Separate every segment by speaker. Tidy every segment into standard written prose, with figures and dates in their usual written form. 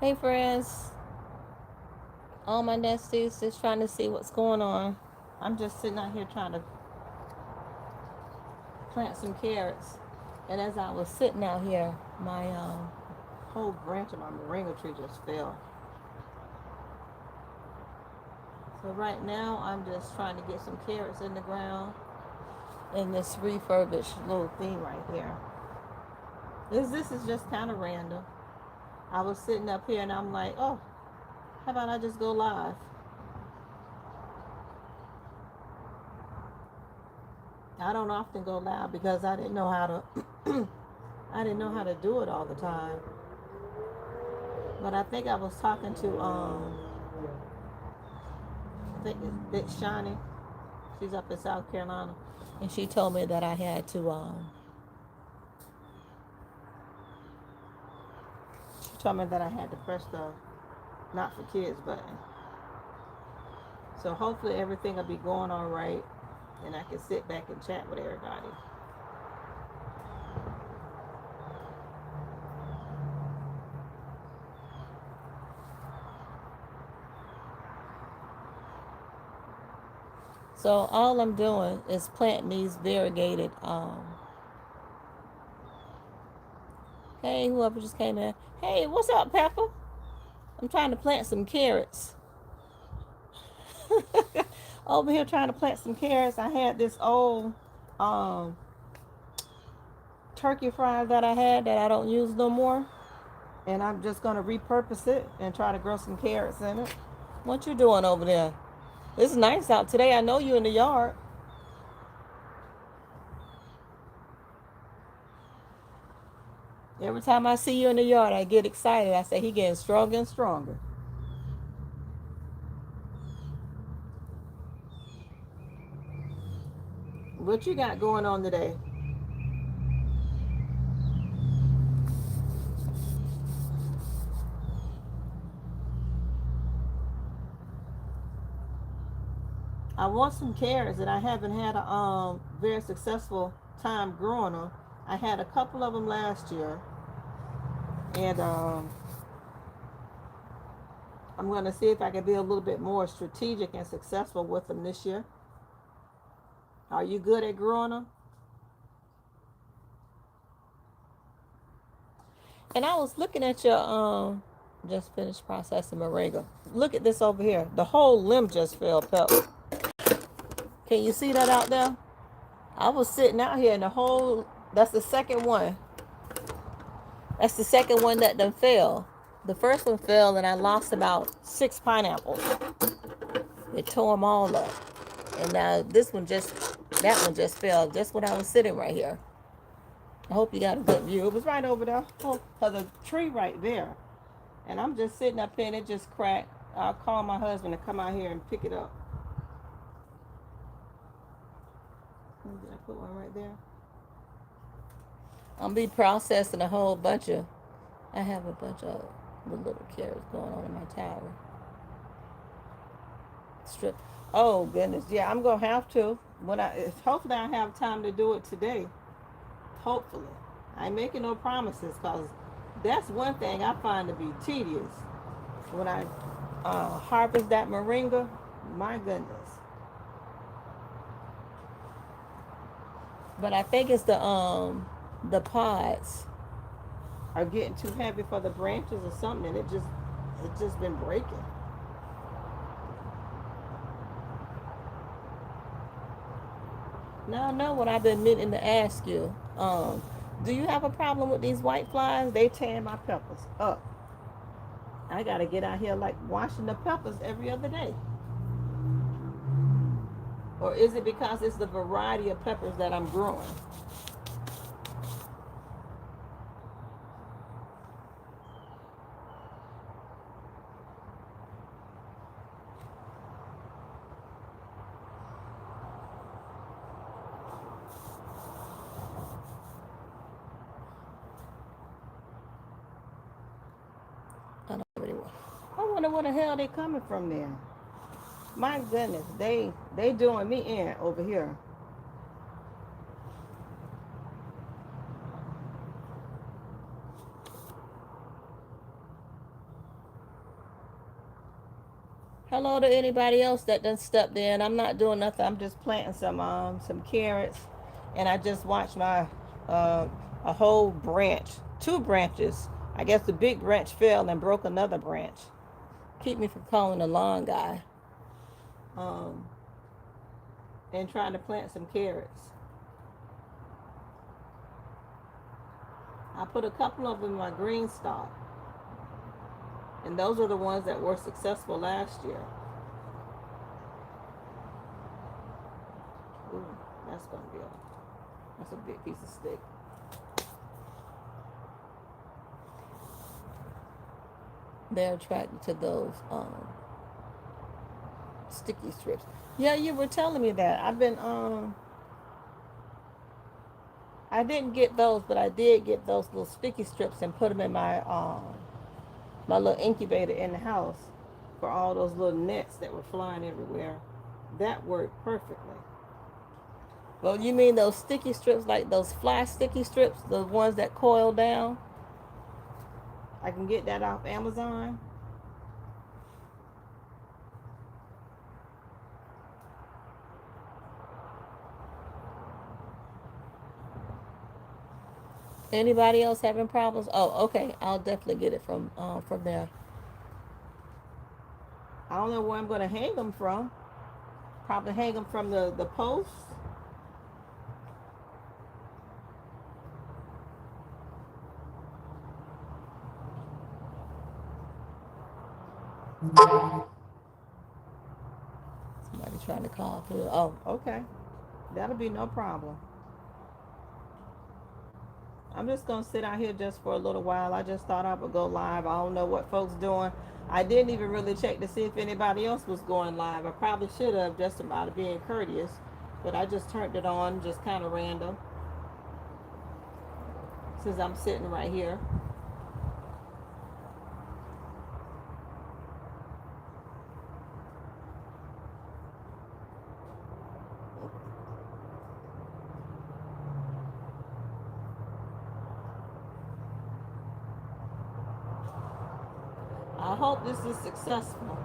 Speaker 1: Hey friends, all my nesties, just trying to see what's going on. I'm just sitting out here trying to plant some carrots. And as I was sitting out here, my whole branch of my moringa tree just fell. So right now I'm just trying to get some carrots in the ground in this refurbished little thing right here. This is just kind of random. I was sitting up here and I'm like, oh, how about I just go live? I don't often go live because I didn't know how to I didn't know how to do it all the time. But I think I was talking to I think it's Shawnee. She's up in South Carolina. And she told me that I had to she told me that I had to press the not for kids button. So hopefully everything will be going all right and I can sit back and chat with everybody. So all I'm doing is planting these variegated hey, whoever just came in. Hey, what's up, Pepper? I'm trying to plant some carrots. Over here trying to plant some carrots. I had this old um, turkey fryer that I had that I don't use no more. And I'm just going to repurpose it and try to grow some carrots in it. What you doing over there? It's nice out today. I know you in the yard. Every time I see you in the yard, I get excited. I say, he getting stronger and stronger. What you got going on today? I want some carrots and I haven't had a very successful time growing them. I had a couple of them last year, and I'm going to see if I can be a little bit more strategic and successful with them this year. Are you good at growing them? And I was looking at your just finished processing moringa. Look at this over here. The whole limb just fell, Pep. Can you see that out there? I was sitting out here and the whole that's the second one. That's the second one that done fell. The first one fell and I lost about 6 pineapples. It tore them all up. And now that one just fell just when I was sitting right here. I hope you got a good view. It was right over there. Oh, there's a tree right there. And I'm just sitting up here and it just cracked. I'll call my husband to come out here and pick it up. Did I put one right there? I'll be processing a whole bunch of, I have a bunch of the little carrots going on in my tower. Strip. Oh goodness, yeah, I'm gonna have to. Hopefully I have time to do it today. Hopefully, I ain't making no promises because that's one thing I find to be tedious when I harvest that moringa. My goodness, but I think it's the pods are getting too heavy for the branches or something, and it's just been breaking. Now I know what I've been meaning to ask you. Do you have a problem with these white flies? They tear my peppers up. I gotta get out here like washing the peppers every other day. Or is it because it's the variety of peppers that I'm growing? I don't really want. I wonder where the hell they coming from there. My goodness, they doing me in over here. Hello to anybody else that done stepped in. I'm not doing nothing. I'm just planting some carrots, and I just watched my uh, a whole branch, two branches. I guess the big branch fell and broke another branch. Keep me from calling the lawn guy. Um, and trying to plant some carrots. I put a couple of them in my green stock, and those are the ones that were successful last year. Ooh, that's gonna be that's a big piece of stick. They're attracted to those sticky strips. Yeah, you were telling me that. I didn't get those, but I did get those little sticky strips and put them in my little incubator in the house for all those little nets that were flying everywhere. That worked perfectly. Well, you mean those sticky strips, like those fly sticky strips, the ones that coil down? I can get that off Amazon. Anybody else having problems? Oh, okay. I'll definitely get it from there. I don't know where I'm gonna hang them from. Probably hang them from the post. Somebody trying to call through. Oh, okay. That'll be no problem. I'm just gonna sit out here just for a little while. I just thought I would go live. I don't know what folks doing. I didn't even really check to see if anybody else was going live. I probably should have, just about being courteous, but I just turned it on, just kind of random, since I'm sitting right here. I hope this is successful.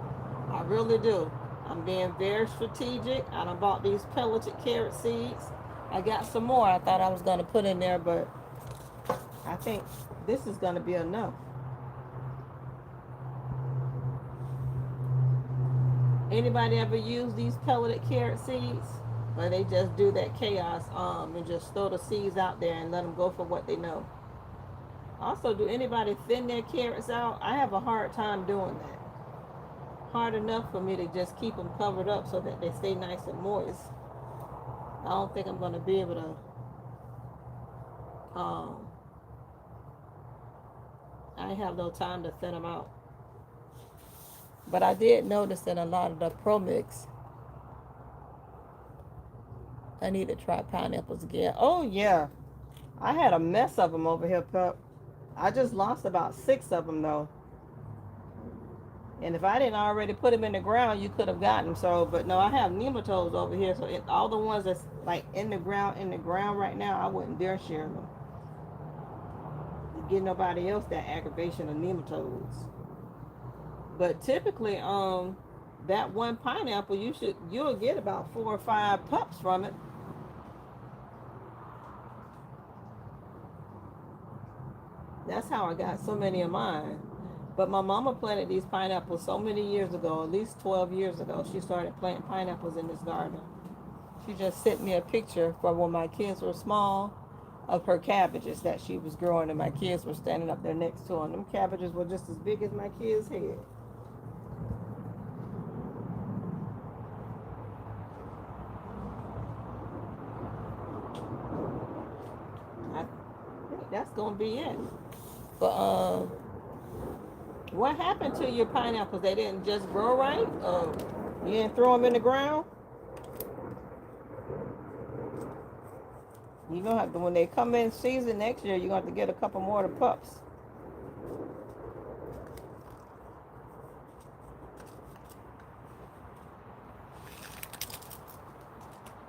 Speaker 1: I really do. I'm being very strategic. I done bought these pelleted carrot seeds. I got some more I thought I was going to put in there, but I think this is going to be enough. Anybody ever use these pelleted carrot seeds? Where they just do that chaos and just throw the seeds out there and let them go for what they know. Also, do anybody thin their carrots out? I have a hard time doing that. Hard enough for me to just keep them covered up so that they stay nice and moist. I don't think I'm going to be able to, I have no time to thin them out. But I did notice that a lot of the Pro Mix, I need to try pineapples again. Oh, yeah. I had a mess of them over here, Pup. I just lost about 6 of them, though. And if I didn't already put them in the ground, you could have gotten them. So, but no, I have nematodes over here. So all the ones that's like in the ground right now, I wouldn't dare share them. Get nobody else that aggravation of nematodes. But typically, that one pineapple, you'll get about 4 or 5 pups from it. That's how I got so many of mine. But my mama planted these pineapples so many years ago, at least 12 years ago. She started planting pineapples in this garden. She just sent me a picture from when my kids were small of her cabbages that she was growing, and my kids were standing up there next to them. Them cabbages were just as big as my kids' head. I think that's gonna be it. But what happened to your pineapples? They didn't just grow right? You didn't throw them in the ground? You're gonna have to, when they come in season next year, you're gonna have to get a couple more of the pups.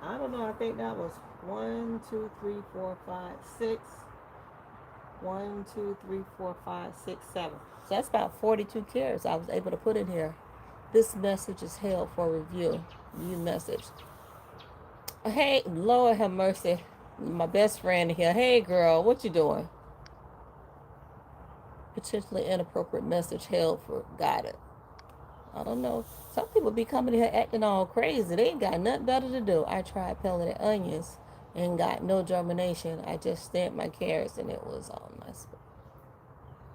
Speaker 1: I don't know. I think that was 1, 2, 3, 4, 5, 6. 1, 2, 3, 4, 5, 6, 7. So that's about 42 carrots I was able to put in here. This message is held for review. You message. Hey, Lord have mercy. My best friend here. Hey, girl, what you doing? Potentially inappropriate message held for guided. I don't know. Some people be coming here acting all crazy. They ain't got nothing better to do. I tried pelleted onions and got no germination. I just stamped my carrots and it was all nice.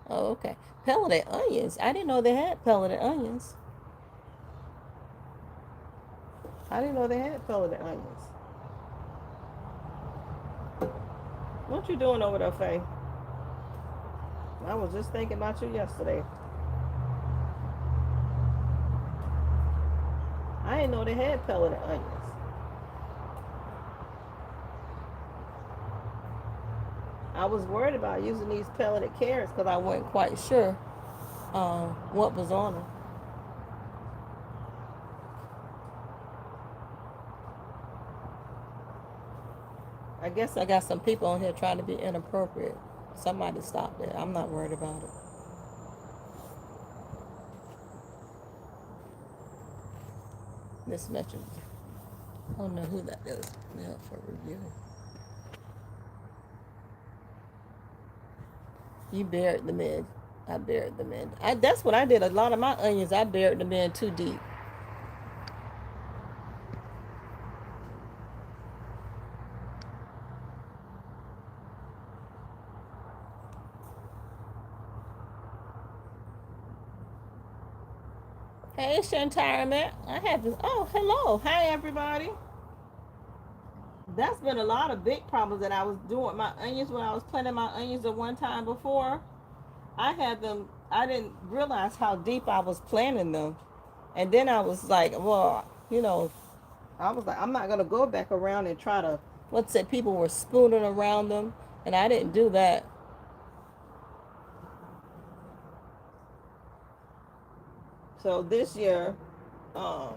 Speaker 1: Oh, okay. Pelleted onions. I didn't know they had pelleted onions. I didn't know they had pelleted onions. What you doing over there, Faye? I was just thinking about you yesterday. I didn't know they had pelleted onions. I was worried about using these pelleted carrots because I wasn't quite sure what was on them. I guess I got some people on here trying to be inappropriate. Somebody stop that. I'm not worried about it. This message. I don't know who that is. Yeah, for review. You buried them in. I buried them in. That's what I did. A lot of my onions, I buried them in too deep. Hey, Shantara, I have this. Oh, hello. Hi, everybody. That's been a lot of big problems that I was doing with my onions when I was planting my onions at one time before. I had them, I didn't realize how deep I was planting them. And then I was like, well, I was like, I'm not going to go back around and try to, what's it, people were spooning around them. And I didn't do that. So this year, um,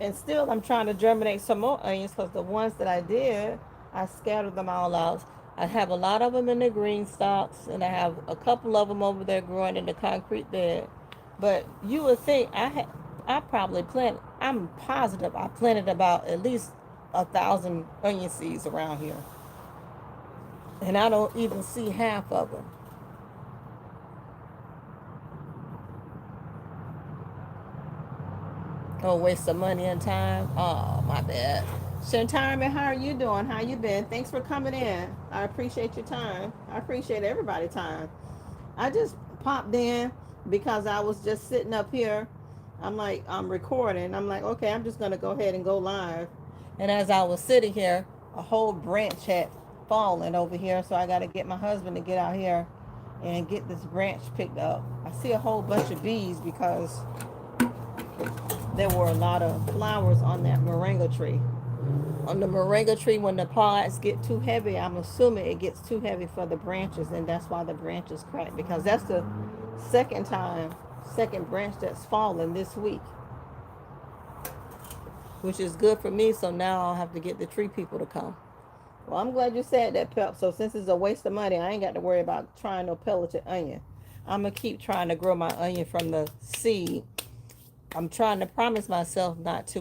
Speaker 1: and still I'm trying to germinate some more onions because the ones that I did, I scattered them all out. I have a lot of them in the green stalks, and I have a couple of them over there growing in the concrete bed. But you would think I probably planted. I'm positive I planted about at least 1,000 onion seeds around here, and I don't even see half of them. Oh, waste of money and time. Oh, my bad. Shantarman, how are you doing? How you been? Thanks for coming in. I appreciate your time. I appreciate everybody's time. I just popped in because I was just sitting up here. I'm like, I'm recording. I'm like, okay, I'm just gonna go ahead and go live. And as I was sitting here, a whole branch had fallen over here, so I got to get my husband to get out here and get this branch picked up. I see a whole bunch of bees because there were a lot of flowers on that moringa tree. On the moringa tree, when the pods get too heavy, I'm assuming it gets too heavy for the branches, and that's why the branches crack. Because that's the second time, second branch that's fallen this week, which is good for me. So now I'll have to get the tree people to come. Well, I'm glad you said that, Pep. So since it's a waste of money, I ain't got to worry about trying no pelleted onion. I'm gonna keep trying to grow my onion from the seed. I'm trying to promise myself not to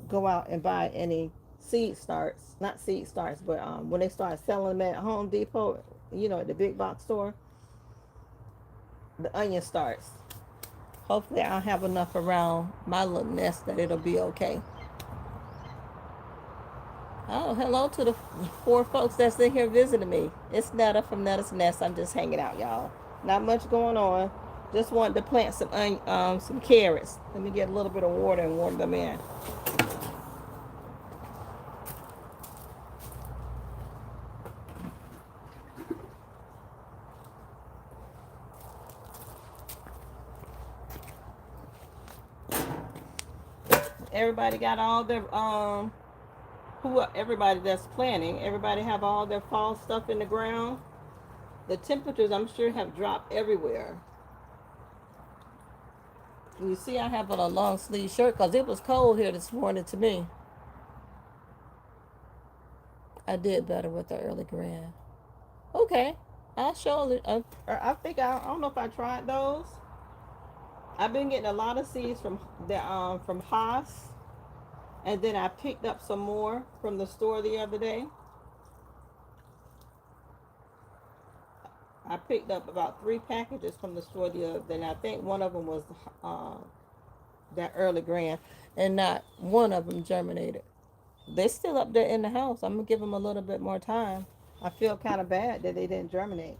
Speaker 1: go out and buy any seed starts, not seed starts, but when they start selling them at Home Depot, at the big box store, the onion starts. Hopefully, I'll have enough around my little nest that it'll be okay. Oh, hello to the four folks that's in here visiting me. It's Netta from Netta's Nest. I'm just hanging out, y'all. Not much going on. Just wanted to plant some carrots. Let me get a little bit of water and water them in. Everybody got all their everybody that's planting, everybody have all their fall stuff in the ground. The temperatures, I'm sure, have dropped everywhere. You see, I have on a long sleeve shirt because it was cold here this morning to me. I did better with the early grad. Okay, I'll show it. I think I don't know if I tried those. I've been getting a lot of seeds from Haas, and then I picked up some more from the store the other day. I picked up about 3 packages from the store the other day, and I think one of them was uh, that early grand, and not one of them germinated. They're still up there in the house. I'm gonna give them a little bit more time. I feel kind of bad that they didn't germinate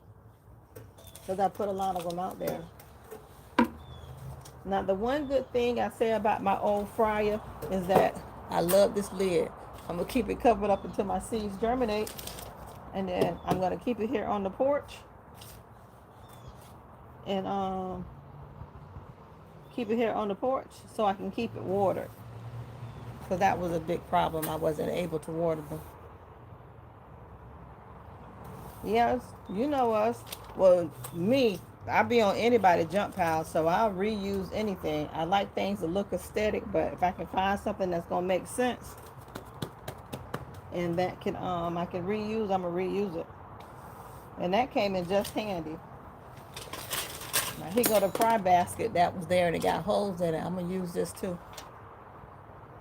Speaker 1: because I put a lot of them out there. Now, the one good thing I say about my old fryer is that I love this lid. I'm gonna keep it covered up until my seeds germinate, and then I'm gonna keep it here on the porch, and keep it here on the porch so I can keep it watered. So that was a big problem. I wasn't able to water them. Yes, you know us. Well, me, I be on anybody jump pile, so I'll reuse anything. I like things to look aesthetic, but if I can find something that's gonna make sense and that can I can reuse, I'm gonna reuse it. And that came in just handy. Now here go the fry basket that was there and it got holes in it. I'm gonna use this too.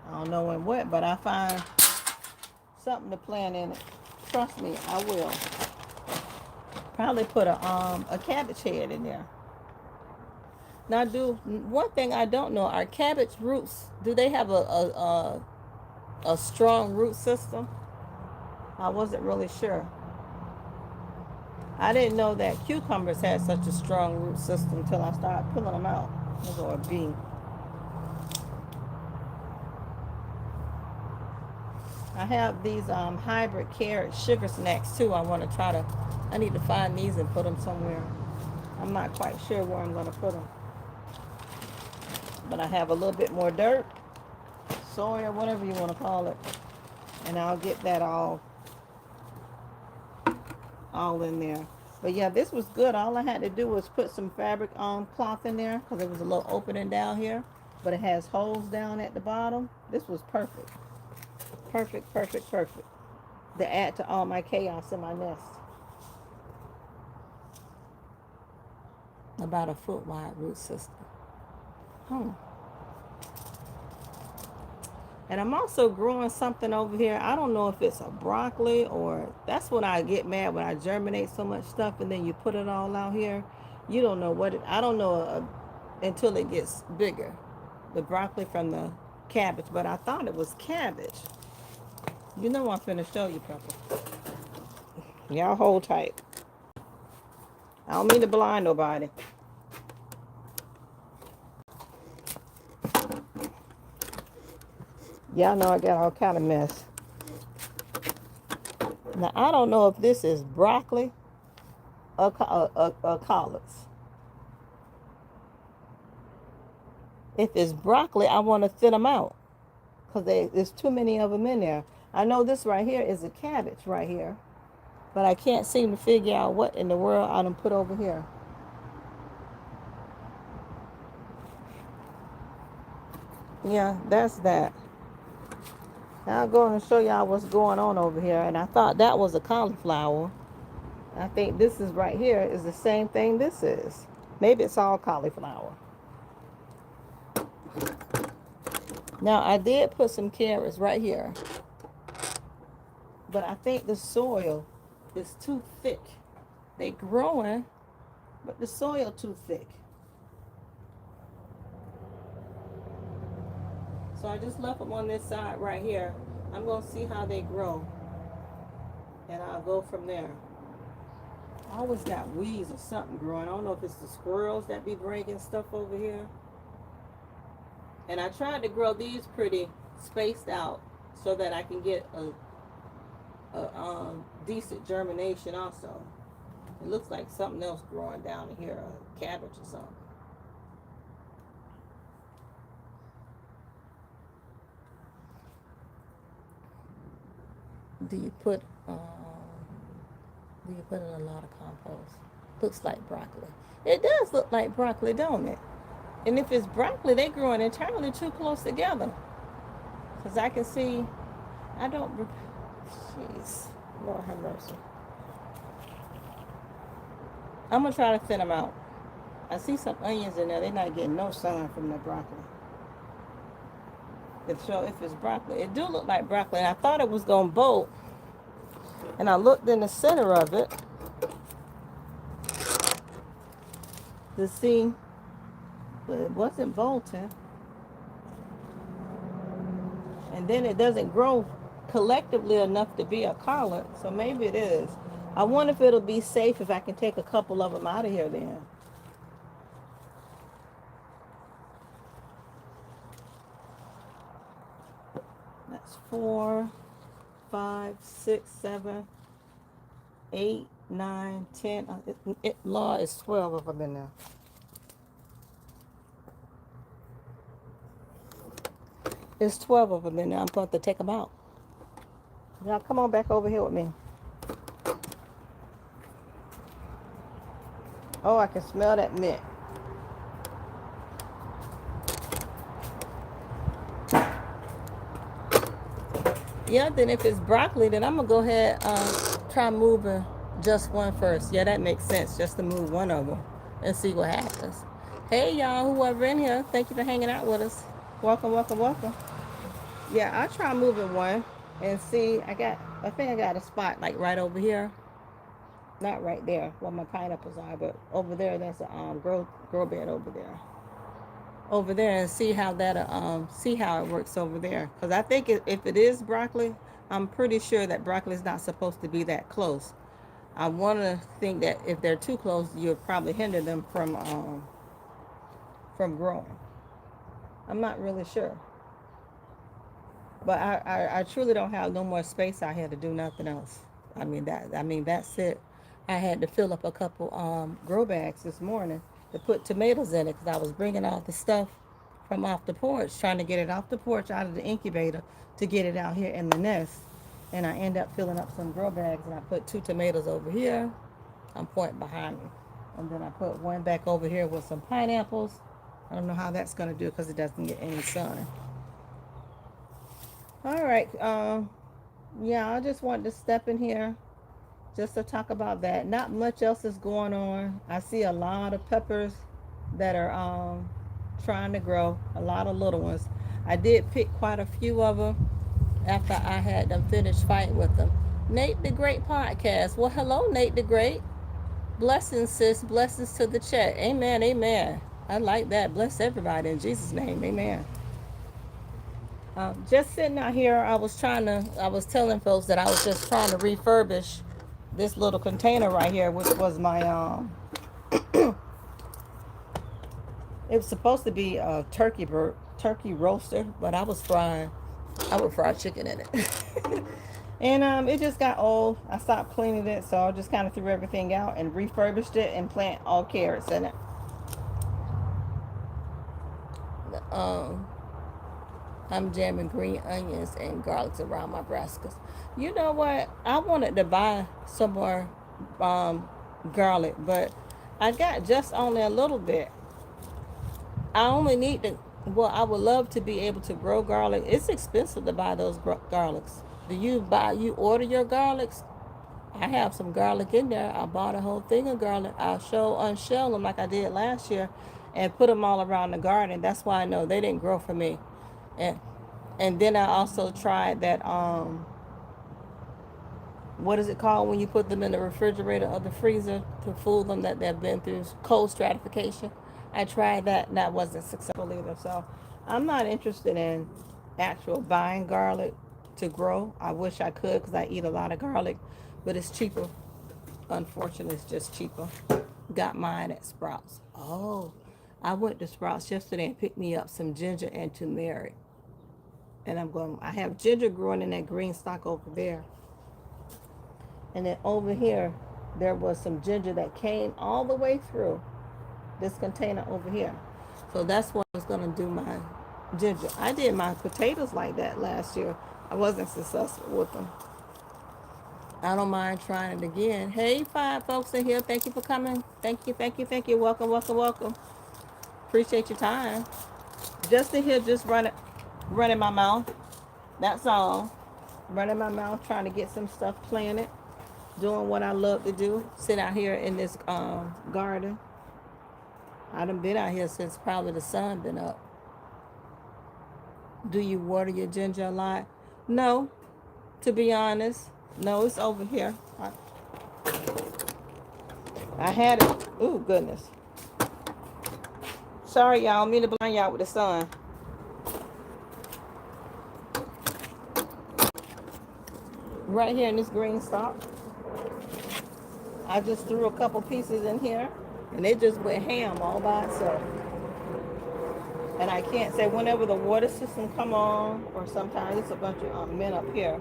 Speaker 1: I don't know when what, but I find something to plant in it. Trust me, I will. Probably put a cabbage head in there. Now, do one thing I don't know: are cabbage roots? Do they have a strong root system? I wasn't really sure. I didn't know that cucumbers had such a strong root system until I started pulling them out. Those are a bean. I have these hybrid carrot sugar snacks too. I want to try to. I need to find these and put them somewhere. I'm not quite sure where I'm going to put them. But I have a little bit more dirt, soil, whatever you want to call it, and I'll get that all in there. But yeah, this was good. All I had to do was put some fabric cloth in there because there was a little opening down here, but it has holes down at the bottom. This was perfect. Perfect, perfect, perfect. To add to all my chaos in my nest. About a foot wide root system. Hmm. And I'm also growing something over here. I don't know if it's a broccoli or that's when I get mad when I germinate so much stuff and then you put it all out here. You don't know what it, I don't know until it gets bigger. The broccoli from the cabbage, but I thought it was cabbage. You know I'm finna show you, Pepper. Y'all hold tight. I don't mean to blind nobody. Y'all know I got all kind of mess. Now, I don't know if this is broccoli or collards. If it's broccoli, I want to thin them out because there's too many of them in there. I know this right here is a cabbage right here, but I can't seem to figure out what in the world I done put over here. Yeah, that's that. Now I'll go and show y'all what's going on over here. And I thought that was a cauliflower. I think this is right here is the same thing this is. Maybe it's all cauliflower. Now I did put some carrots right here, but I think the soil is too thick. They growing, but the soil too thick. So I just left them on this side right here. I'm gonna see how they grow, and I'll go from there. I always got weeds or something growing. I don't know if it's the squirrels that be breaking stuff over here. And I tried to grow these pretty spaced out so that I can get a decent germination also. It looks like something else growing down in here, a cabbage or something. Do you put in a lot of compost? Looks like broccoli. It does look like broccoli, don't it? And if it's broccoli, they growing entirely too close together. Because I can see, I don't, jeez, Lord have mercy. I'm going to try to thin them out. I see some onions in there. They're not getting no sun from the broccoli. If it's broccoli, it do look like broccoli. And I thought it was gonna bolt, and I looked in the center of it to see, but it wasn't bolting. And then it doesn't grow collectively enough to be a collard, so maybe it is. I wonder if it'll be safe if I can take a couple of them out of here then. That's 4, 5, 6, 7, 8, 9, 10. Law is 12 of them in there. There's 12 of them in there. I'm going to take them out. Now come on back over here with me. Oh, I can smell that mint. Yeah, then if it's broccoli, then I'm going to go ahead try moving just one first. Yeah, that makes sense, just to move one of them and see what happens. Hey, y'all, whoever in here, thank you for hanging out with us. Welcome, welcome, welcome. Yeah, I'll try moving one and see. I think I got a spot like right over here. Not right there where my pineapples are, but over there, there's a grow bed over there. Over there, and see how it works over there. Because I think if it is broccoli, I'm pretty sure that broccoli is not supposed to be that close. I want to think that if they're too close, you'll probably hinder them from growing. I'm not really sure, but I truly don't have no more space out here to do nothing else. That's it. I had to fill up a couple grow bags this morning to put tomatoes in it because I was bringing all the stuff from off the porch, trying to get it off the porch out of the incubator to get it out here in the nest. And I end up filling up some grow bags, and I put 2 tomatoes over here. I'm pointing behind me. And then I put one back over here with some pineapples. I don't know how that's going to do because it doesn't get any sun. All right. Yeah, I just wanted to step in here just to talk about that. Not much else is going on. I see a lot of peppers that are trying to grow, a lot of little ones. I did pick quite a few of them after I had them finished fighting with them. Nate the Great podcast. Well, hello, Nate the Great. Blessings, sis. Blessings to the chat. Amen, amen. I like that. Bless everybody in Jesus' name. Amen. Just sitting out here, I was telling folks that I was just trying to refurbish this little container right here, which was my, it was supposed to be a turkey roaster, but I would fry chicken in it. And it just got old. I stopped cleaning it, so I just kind of threw everything out and refurbished it and plant all carrots in it. I'm jamming green onions and garlics around my brassicas. You know what? I wanted to buy some more garlic, but I got just only a little bit. I only need to. Well, I would love to be able to grow garlic. It's expensive to buy those garlics. Do you order your garlics? I have some garlic in there. I bought a whole thing of garlic. I'll unshell them like I did last year and put them all around the garden. That's why I know they didn't grow for me. And then I also tried that what is it called when you put them in the refrigerator or the freezer to fool them that they've been through cold stratification. I tried that and that wasn't successful either. So I'm not interested in actual buying garlic to grow. I wish I could because I eat a lot of garlic, but it's cheaper. Unfortunately, it's just cheaper. Got mine at Sprouts. Oh, I went to Sprouts yesterday and picked me up some ginger and turmeric. And I have ginger growing in that green stock over there. And then over here, there was some ginger that came all the way through this container over here. So that's what I was going to do my ginger. I did my potatoes like that last year. I wasn't successful with them. I don't mind trying it again. Hey, 5 folks in here. Thank you for coming. Thank you, thank you, thank you. Welcome, welcome, welcome. Appreciate your time. Just in here, just running my mouth. That's all. Running my mouth, trying to get some stuff planted. Doing what I love to do. Sit out here in this garden. I done been out here since probably the sun been up. Do you water your ginger a lot? No, to be honest. No, it's over here. I had it. Ooh, goodness. Sorry, y'all. I mean to blind y'all with the sun. Right here in this green stalk, I just threw a couple pieces in here, and it just went ham all by itself. And I can't say whenever the water system come on, or sometimes it's a bunch of men up here.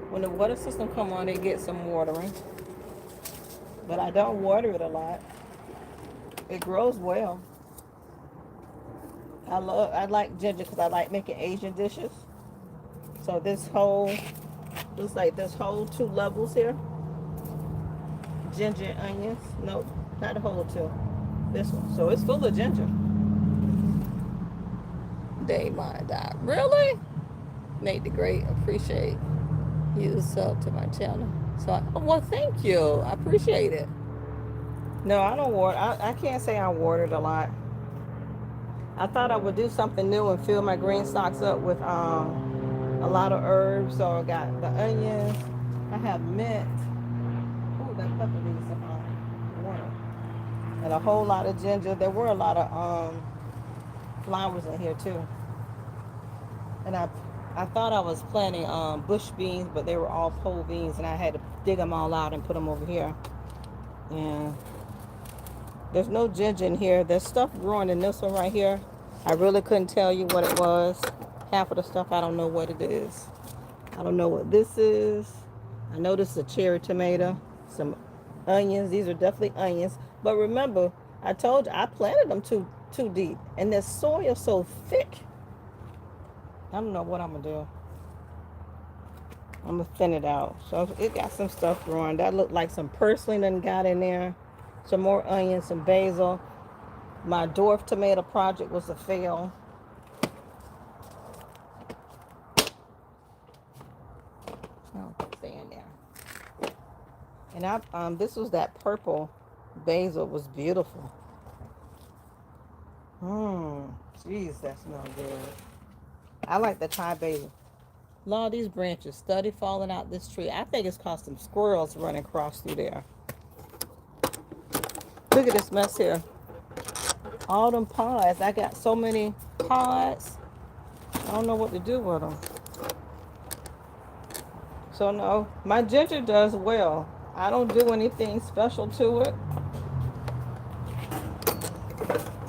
Speaker 1: When the water system come on, they get some watering. But I don't water it a lot. It grows well. I like ginger because I like making Asian dishes. So this whole, looks like this whole 2 levels here. Ginger and onions. Nope, not the whole 2. This one. So it's full of ginger. They might die. Really? Nate the Great, appreciate you sub to my channel. So, well, thank you. I appreciate it. No, I don't water. I can't say I watered a lot. I thought I would do something new and fill my green stalks up with a lot of herbs. So I got the onions. I have mint. Oh, that pepper needs some water. And a whole lot of ginger. There were a lot of flowers in here too. And I thought I was planting bush beans, but they were all pole beans, and I had to dig them all out and put them over here. And there's no ginger in here. There's stuff growing in this one right here. I really couldn't tell you what it was. Half of the stuff, I don't know what it is. I don't know what this is. I know this is a cherry tomato. Some onions. These are definitely onions. But remember, I told you I planted them too deep. And this soil so thick. I don't know what I'm going to do. I'm going to thin it out. So it got some stuff growing. That looked like some purslane done got in there. Some more onions, some basil. My dwarf tomato project was a fail. Oh, stay in there. And this was that purple basil. It was beautiful. Jeez, that smells good. I like the Thai basil. Lord, these branches steady falling out this tree. I think it's caused some squirrels running across through there. Look at this mess here. All them pods. I got so many pods. I don't know what to do with them. So no, my ginger does well. I don't do anything special to it.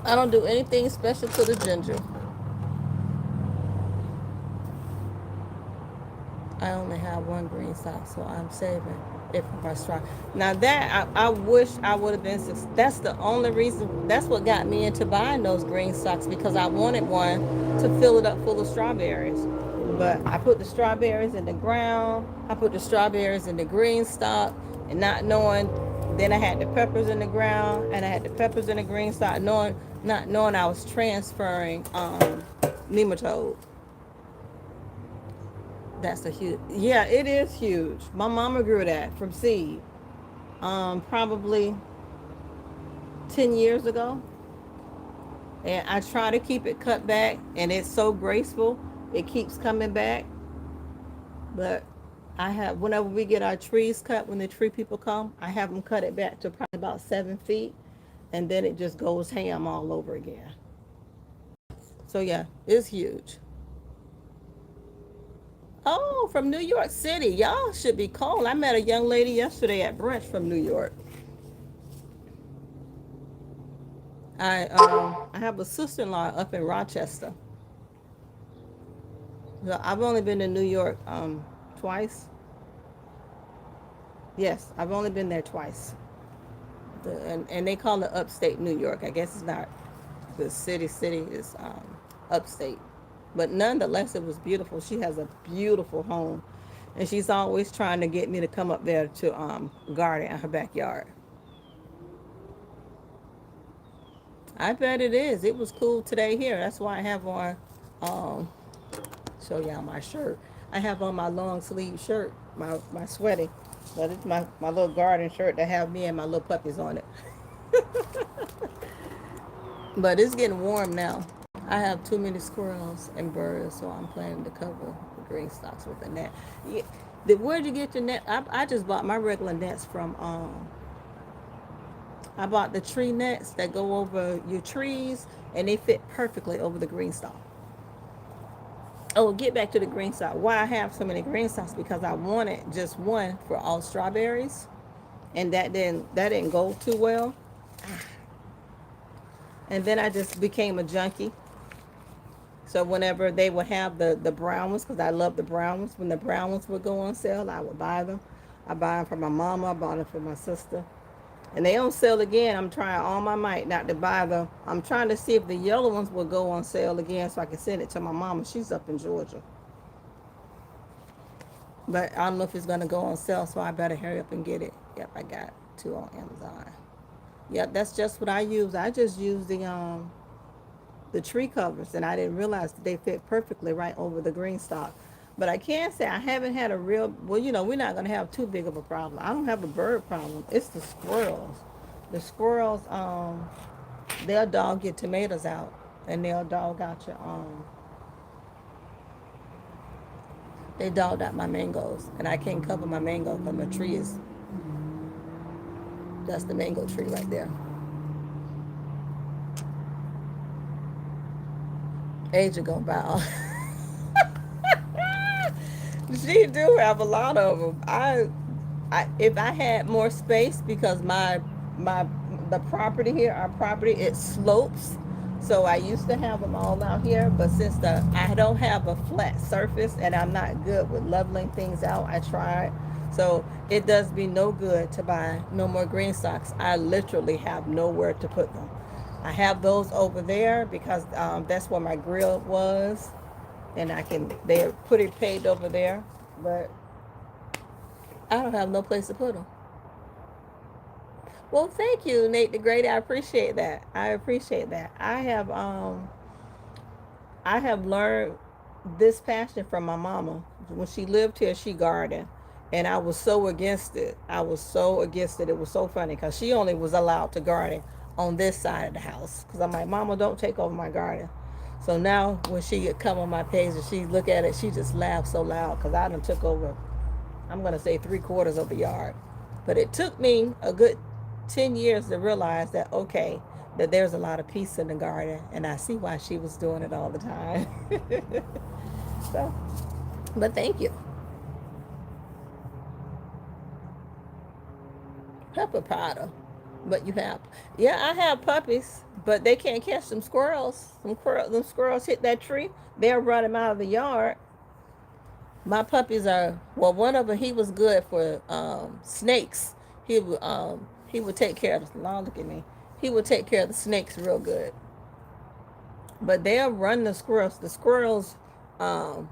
Speaker 1: I don't do anything special to the ginger. I only have 1 green stalk, so I'm saving it for my straw. Now that I wish I would have been. That's the only reason. That's what got me into buying those green stalks, because I wanted one to fill it up full of strawberries. But I put the strawberries in the ground. I put the strawberries in the green stalk, and not knowing. Then I had the peppers in the ground, and I had the peppers in the green stalk, not knowing I was transferring nematode. That's a huge, yeah, it is huge. My mama grew that from seed, probably 10 years ago. And I try to keep it cut back, and it's so graceful. It keeps coming back. But whenever we get our trees cut, when the tree people come, I have them cut it back to probably about 7 feet. And then it just goes ham all over again. So yeah, it's huge. Oh, from New York City. Y'all should be cold. I met a young lady yesterday at brunch from New York. I have a sister-in-law up in Rochester. So I've only been to New York twice. Yes, I've only been there twice. And they call it upstate New York. I guess it's not the city. Is upstate. But nonetheless, it was beautiful. She has a beautiful home. And she's always trying to get me to come up there to garden in her backyard. I bet it is. It was cool today here. That's why I have on, show y'all my shirt. I have on my long sleeve shirt, my sweaty. But it's my little garden shirt that have me and my little puppies on it. But it's getting warm now. I have too many squirrels and birds, so I'm planning to cover the green stalks with a net. Yeah. Where'd you get your net? I just bought my regular nets from I bought the tree nets that go over your trees, and they fit perfectly over the green stalk. Oh, get back to the green stalk. Why I have so many green stalks? Because I wanted just one for all strawberries, and that didn't go too well. And then I just became a junkie. So whenever they would have the brown ones, because I love the brown ones, when the brown ones would go on sale, I would buy them. I buy them for my mama. I bought them for my sister. And they on sale again. I'm trying all my might not to buy them. I'm trying to see if the yellow ones will go on sale again so I can send it to my mama. She's up in Georgia. But I don't know if it's going to go on sale, so I better hurry up and get it. Yep, I got two on Amazon. Yep, that's just what I use. I just use the tree covers, and I didn't realize that they fit perfectly right over the green stalk. But I can say I haven't had a real, well, we're not going to have too big of a problem. I don't have a bird problem. It's the squirrels. The squirrels, they'll dog your tomatoes out, and they'll dog out they dogged out my mangoes, and I can't cover my mango because my tree is, that's the mango tree right there. Age are gonna bow. She do have a lot of them. If I had more space, because my the property here, our property, it slopes. So I used to have them all out here, but since I don't have a flat surface and I'm not good with leveling things out, I tried. So it does me no good to buy no more green socks. I literally have nowhere to put them. I have those over there because that's where my grill was, and they're pretty paid over there, but I don't have no place to put them. Well, thank you, Nate the Great. I appreciate that. I appreciate that. I have learned this passion from my mama. When she lived here, she gardened, and I was so against it. I was so against it. It was so funny because she only was allowed to garden on this side of the house. Because I'm like, Mama, don't take over my garden. So now when she would come on my page and she look at it, she just laughed so loud because I done took over, I'm gonna say 3/4 of a yard. But it took me a good 10 years to realize that, okay, that there's a lot of peace in the garden, and I see why she was doing it all the time. So, but thank you. Pepper powder. But you have, yeah, I have puppies, but they can't catch them squirrels. Them squirrels hit that tree, they'll run them out of the yard. My puppies are, well, one of them, he was good for snakes. He would take care of the, Lord, look at me. He would take care of the snakes real good. But they'll run the squirrels. The squirrels, um,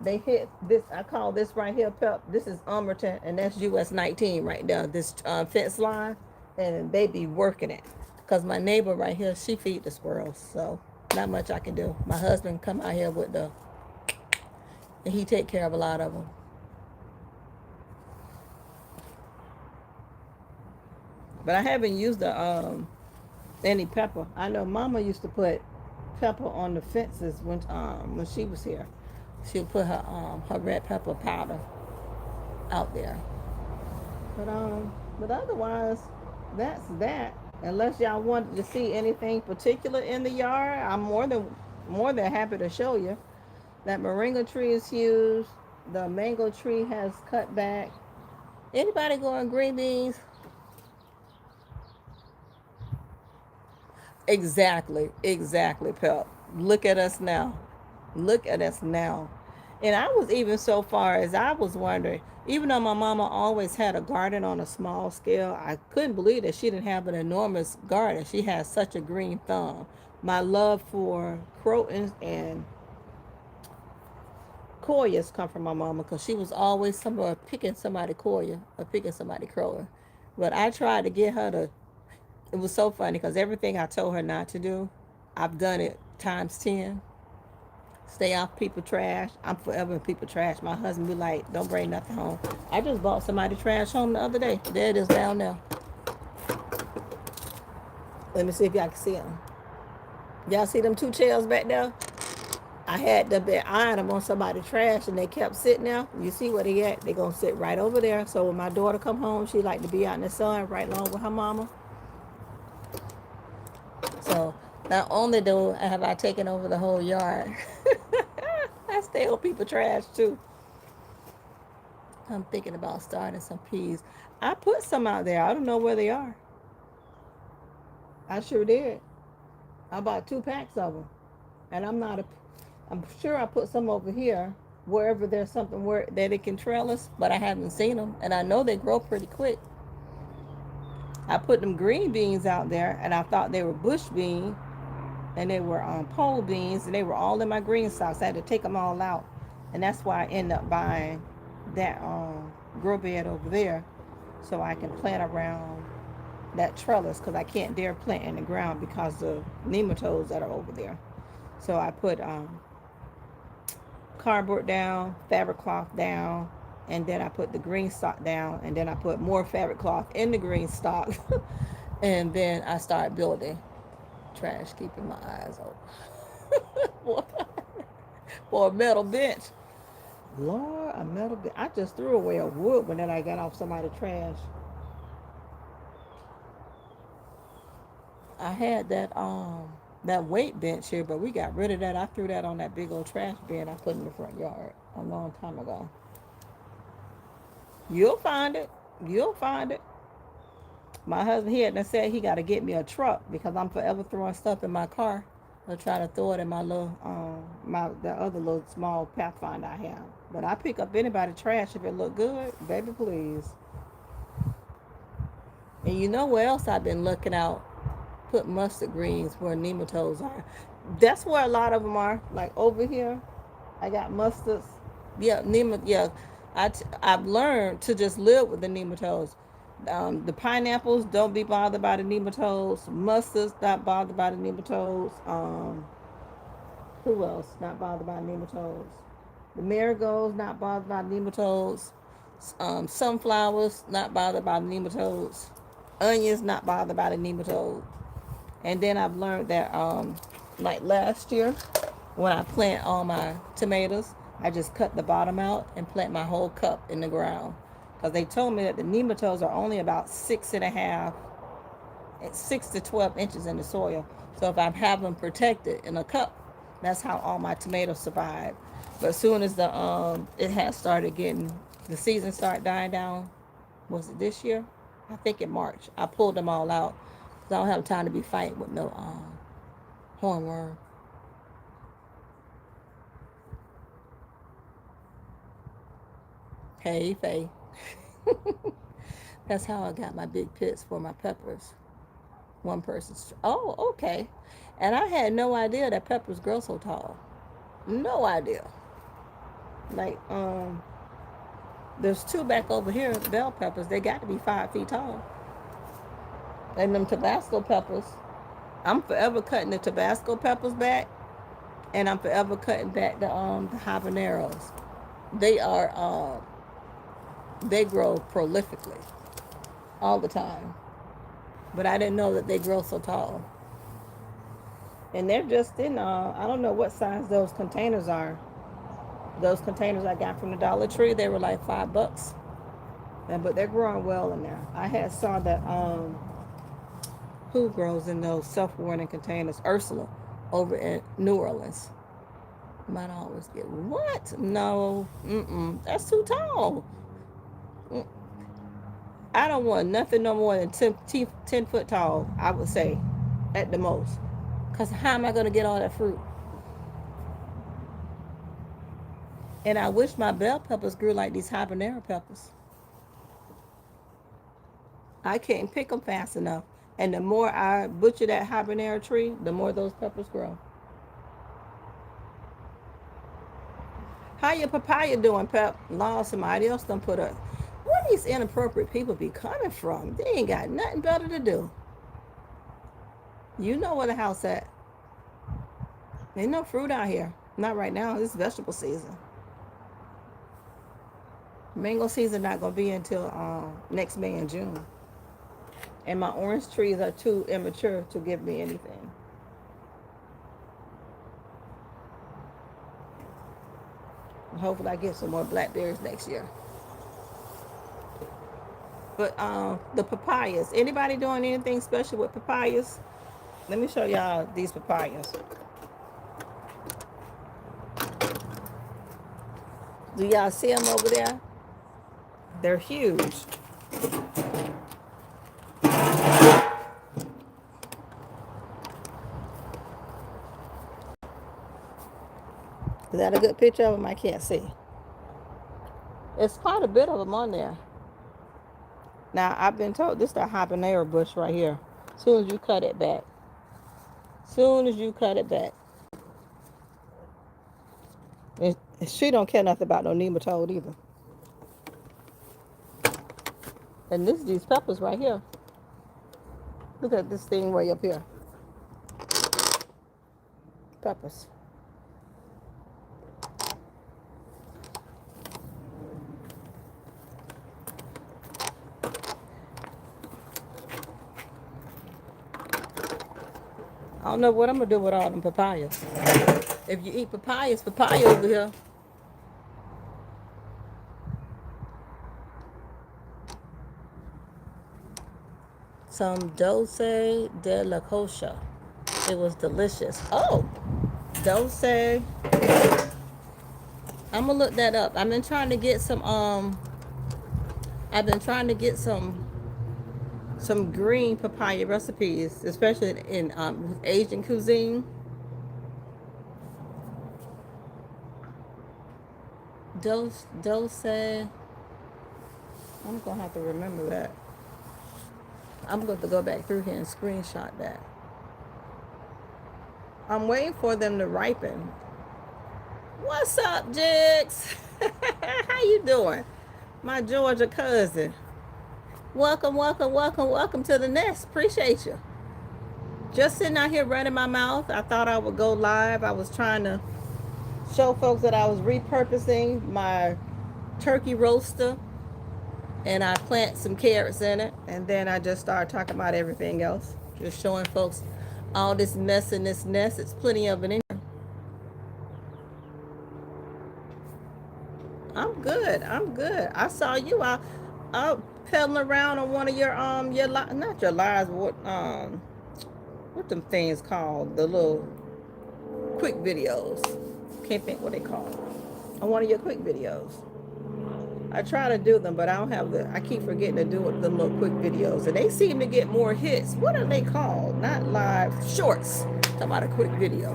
Speaker 1: they hit this. I call this right here, Pep. This is Umberton, and that's US 19 right there. This fence line, and they be working it. Cause my neighbor right here, she feed the squirrels, so not much I can do. My husband come out here with and he take care of a lot of them. But I haven't used any pepper. I know Mama used to put pepper on the fences when she was here. She'll put her red pepper powder out there. But otherwise, that's that. Unless y'all wanted to see anything particular in the yard, I'm more than happy to show you. That moringa tree is huge. The mango tree has cut back. Anybody growing green beans? Exactly, Pep. Look at us now. Look at us now. And I was even so far as I was wondering, even though my mama always had a garden on a small scale, I couldn't believe that she didn't have an enormous garden. She has such a green thumb. My love for crotons and Koyas come from my mama because she was always somewhere picking somebody Koya or picking somebody Crower. But I tried to get her to, it was so funny because everything I told her not to do, I've done it times 10. Stay off people trash. I'm forever in people trash. My husband be like, don't bring nothing home. I just bought somebody trash home the other day. There it is down there. Let me see if y'all can see them. Y'all see them two chairs back there? I had them been eyeing them on somebody's trash, and they kept sitting there. You see where they at? They gonna sit right over there. So when my daughter come home, she like to be out in the sun right along with her mama. So not only do I have I taken over the whole yard, I stay on people trash too. I'm thinking about starting some peas. I put some out there. I don't know where they are. I sure did. I bought 2 packs of them, and I'm sure I put some over here wherever there's something where that it can trail us, but I haven't seen them, and I know they grow pretty quick. I put them green beans out there, and I thought they were bush beans, and they were pole beans, and they were all in my green socks. I had to take them all out, and that's why I ended up buying that grow bed over there, so I can plant around that trellis, because I can't dare plant in the ground because of nematodes that are over there. So I put cardboard down, fabric cloth down, and then I put the green stock down, and then I put more fabric cloth in the green stock, and then I started building. Trash keeping my eyes open. For a metal bench. Lord, a metal bench. I just threw away a wood when then I got off somebody's trash. I had that weight bench here, but we got rid of that. I threw that on that big old trash bin I put in the front yard a long time ago. You'll find it. You'll find it. My husband here and said he got to get me a truck because I'm forever throwing stuff in my car. I'll try to throw it in my little the other little small Pathfinder I have. But I pick up anybody trash if it look good, baby, please. And you know where else I've been looking out? Put mustard greens where nematodes are. That's where a lot of them are. Like over here, I got mustards. Yeah, yeah. I've learned to just live with the nematodes. The pineapples, don't be bothered by the nematodes. Mustards, not bothered by the nematodes. Who else not bothered by nematodes? The marigolds, not bothered by nematodes. Sunflowers, not bothered by nematodes. Onions, not bothered by the nematode. And then I've learned that, like last year, when I plant all my tomatoes, I just cut the bottom out and plant my whole cup in the ground. Because they told me that the nematodes are only about 6 to 12 inches in the soil. So if I have them protected in a cup, that's how all my tomatoes survive. But as soon as it has started getting, the season started dying down, was it this year? I think in March. I pulled them all out because I don't have time to be fighting with no hornworm. Hey, Faye. That's how I got my big pits for my peppers. One person's. Oh, okay. And I had no idea that peppers grow so tall. No idea. Like, there's 2 back over here, bell peppers. They got to be 5 feet tall. And them Tabasco peppers, I'm forever cutting the Tabasco peppers back, and I'm forever cutting back the habaneros. They are they grow prolifically all the time, but I didn't know that they grow so tall. And they're just in I don't know what size those containers are. Those containers I got from the Dollar Tree, they were like $5. But they're growing well in there. I had saw that who grows in those self-warning containers, Ursula, over in New Orleans. Might always get what? No, that's too tall. I don't want nothing no more than 10 foot tall, I would say, at the most. Because how am I going to get all that fruit? And I wish my bell peppers grew like these habanero peppers. I can't pick them fast enough. And the more I butcher that habanero tree, the more those peppers grow. How your papaya doing, Pep? Law, somebody else done put up. Where these inappropriate people be coming from? They ain't got nothing better to do. You know where the house at. Ain't no fruit out here. Not right now. It's vegetable season. Mango season not going to be until next May and June. And my orange trees are too immature to give me anything. Hopefully I get some more blackberries next year. But the papayas. Anybody doing anything special with papayas? Let me show y'all these papayas. Do y'all see them over there? They're huge. Is that a good picture of them? I can't see. It's quite a bit of them on there. Now, I've been told this is the habanero bush right here. As soon as you cut it back. Soon as you cut it back. And she don't care nothing about no nematode either. And these peppers right here. Look at this thing way up here. Peppers. I don't know what I'm gonna do with all them papayas. If you eat papayas, papaya over here. Some dulce de la cocha. It was delicious. Oh, dulce. I'm gonna look that up. I've been trying to get some green papaya recipes, especially in Asian cuisine. Dulce. I'm gonna have to remember that. I'm going to go back through here and screenshot that. I'm waiting for them to ripen. What's up, Jigs? How you doing? My Georgia cousin. Welcome, welcome, welcome, welcome to the nest. Appreciate you. Just sitting out here running my mouth. I thought I would go live. I was trying to show folks that I was repurposing my turkey roaster, and I plant some carrots in it, and then I just started talking about everything else. Just showing folks all this mess in this nest. It's plenty of it in here. I'm good. I'm good. I saw you out pedaling around on one of your not your lives, what them things called, the little quick videos. Can't think what they call on one of your quick videos. I try to do them, but I keep forgetting to do the little quick videos, and they seem to get more hits. What are they called? Not live shorts. Talking about a quick video.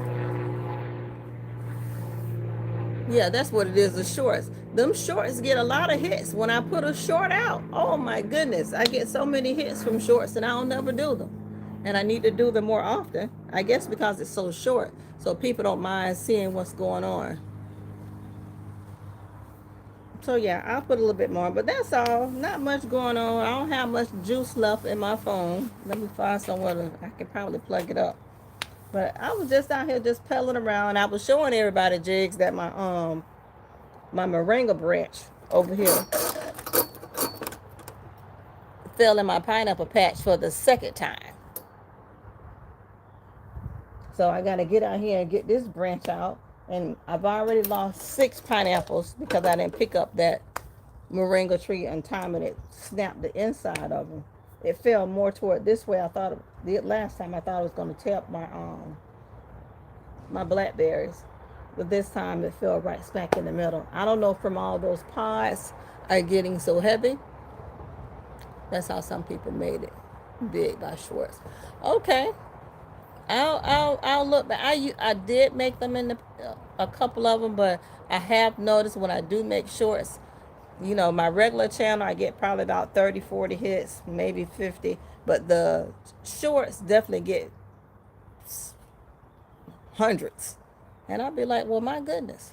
Speaker 1: Yeah, that's what it is, the shorts. Them shorts get a lot of hits when I put a short out. Oh my goodness. I get so many hits from shorts and I'll never do them. And I need to do them more often. I guess because it's so short. So people don't mind seeing what's going on. So yeah, I'll put a little bit more. But that's all. Not much going on. I don't have much juice left in my phone. Let me find somewhere I can probably plug it up. But I was just out here just pedaling around. I was showing everybody, Jigs, that my moringa branch over here fell in my pineapple patch for the second time. So I got to get out here and get this branch out. And I've already lost 6 pineapples because I didn't pick up that moringa tree in time, and it snapped the inside of them. It fell more toward this way. The last time I thought it was going to tap my blackberries, but this time it fell right smack in the middle. I don't know if from all those pods are getting so heavy. That's how some people made it big by Schwartz. Okay, I'll look back. I did make them in a couple of them, but I have noticed when I do make shorts, my regular channel, I get probably about 30, 40 hits, maybe 50. But the shorts definitely get hundreds. And I'll be like, well, my goodness.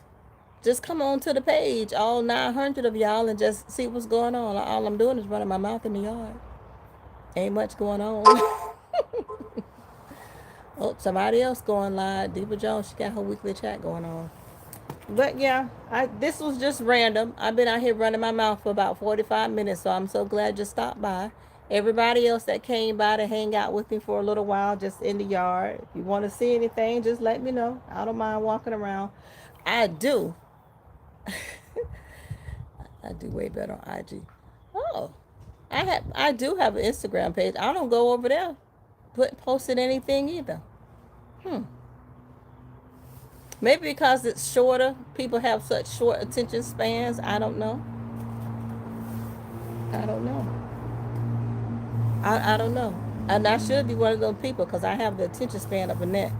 Speaker 1: Just come on to the page, all 900 of y'all, and just see what's going on. All I'm doing is running my mouth in the yard. Ain't much going on. Oh, somebody else going live. Diva Jones, she got her weekly chat going on. But yeah, this was just random. I've been out here running my mouth for about 45 minutes, so I'm so glad you stopped by. Everybody else that came by to hang out with me for a little while, just in the yard. If you want to see anything, just let me know. I don't mind walking around. I do I do way better on IG. Oh, I do have an Instagram page. I don't go over there posting anything either. Hmm. Maybe because it's shorter. People have such short attention spans. I don't know. I don't know. I don't know. And I should be one of those people because I have the attention span of a net.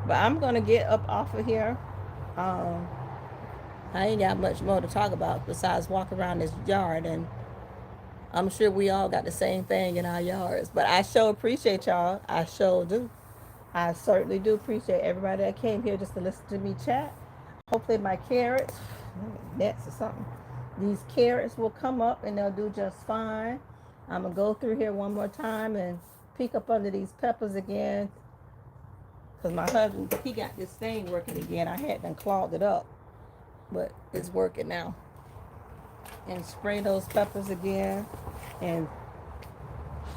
Speaker 1: But I'm gonna get up off of here. Um, I ain't got much more to talk about besides walk around this yard, and I'm sure we all got the same thing in our yards. But I sure appreciate y'all. I sure do. I certainly do appreciate everybody that came here just to listen to me chat. Hopefully my carrots, nets or something. These carrots will come up and they'll do just fine. I'm gonna go through here one more time and peek up under these peppers again. Cause my husband, he got this thing working again. I had them clogged it up, but it's working now. And spray those peppers again, and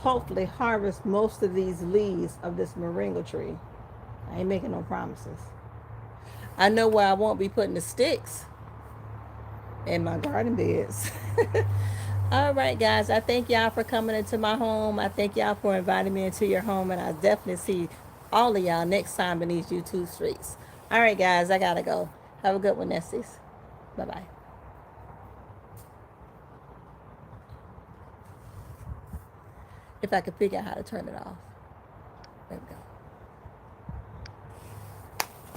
Speaker 1: hopefully harvest most of these leaves of this moringa tree. I ain't making no promises. I know where I won't be putting the sticks in my garden beds. All right, guys. I thank y'all for coming into my home. I thank y'all for inviting me into your home, and I definitely see all of y'all next time in these YouTube streets. All right, guys. I gotta go. Have a good one, Nesties. Bye bye. If I could figure out how to turn it off. There we go.